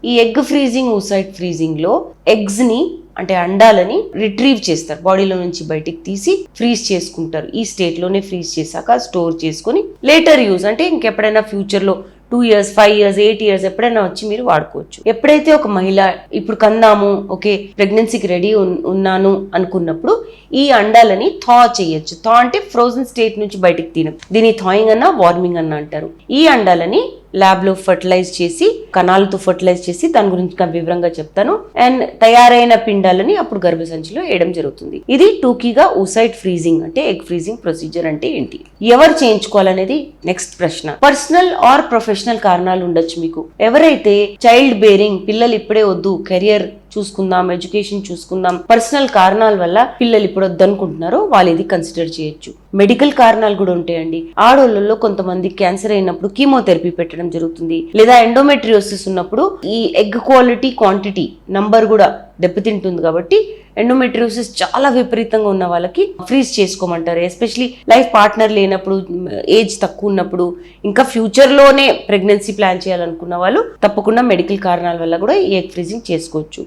ఈ egg freezing, oocyte freezing లో eggs ని అంటే అండాలని రిట్రీవ్ చేస్తారు, బాడీలో నుంచి బయటికి తీసి ఫ్రీజ్ చేసుకుంటారు. ఈ స్టేట్ లోనే ఫ్రీజ్ చేశాక స్టోర్ చేసుకుని లేటర్ యూజ్ అంటే ఇంకెప్పుడైనా ఫ్యూచర్ లో 2 years, 5 years, 8 years ఎప్పుడైనా వచ్చి మీరు వాడుకోవచ్చు. ఎప్పుడైతే ఒక మహిళ ఇప్పుడు కందాము, ఓకే ప్రెగ్నెన్సీకి రెడీ ఉన్నాను అనుకున్నప్పుడు ఈ అండాలని థా చేయొచ్చు. థా అంటే ఫ్రోజన్ స్టేట్ నుంచి బయటికి తీయడం. దీని థాయింగ్ అన్నా వార్మింగ్ అన్నా అంటారు. ఈ అండాలని ల్యాబ్ లో ఫర్టిలైజ్ చేసి, కణాలతో ఫర్టిలైజ్ చేసి, దాని గురించి నేను వివరంగా చెప్తాను. అండ్ తయారైన పిండాలని అప్పుడు గర్భసంచిలో వేయడం జరుగుతుంది. ఇది టూకీగా oocyte ఫ్రీజింగ్ అంటే ఎగ్ ఫ్రీజింగ్ ప్రొసీజర్ అంటే ఏంటి, ఎవరు చేయించుకోవాలనేది నెక్స్ట్ ప్రశ్న. పర్సనల్ ఆర్ ప్రొఫెషనల్ కారణాలు ఉండొచ్చు మీకు. ఎవరైతే చైల్డ్ బేరింగ్, పిల్లలు ఇప్పుడే వద్దు, కెరియర్ చూసుకుందాం, ఎడ్యుకేషన్ చూసుకుందాం, పర్సనల్ కారణాల వల్ల పిల్లలు ఇప్పుడు వద్దనుకుంటున్నారో వాళ్ళు ఇది కన్సిడర్ చేయొచ్చు. మెడికల్ కారణాలు కూడా ఉంటాయండి. ఆడోళ్ళలో కొంతమంది క్యాన్సర్ అయినప్పుడు కీమోథెరపీ పెట్టడం జరుగుతుంది, లేదా ఎండోమెట్రియోసిస్ ఉన్నప్పుడు ఈ ఎగ్ క్వాలిటీ, క్వాంటిటీ, నంబర్ కూడా దెబ్బతింటుంది. కాబట్టి ఎండోమెట్రియోసిస్ చాలా విపరీతంగా ఉన్న వాళ్ళకి ఫ్రీజ్ చేసుకోమంటారు. ఎస్పెషలీ లైఫ్ పార్ట్నర్ లేనప్పుడు, ఏజ్ తక్కువ ఉన్నప్పుడు, ఇంకా ఫ్యూచర్ లోనే ప్రెగ్నెన్సీ ప్లాన్ చేయాలనుకున్న వాళ్ళు తప్పకుండా మెడికల్ కారణాల వల్ల కూడా ఈ ఎగ్ ఫ్రీజింగ్ చేసుకోవచ్చు.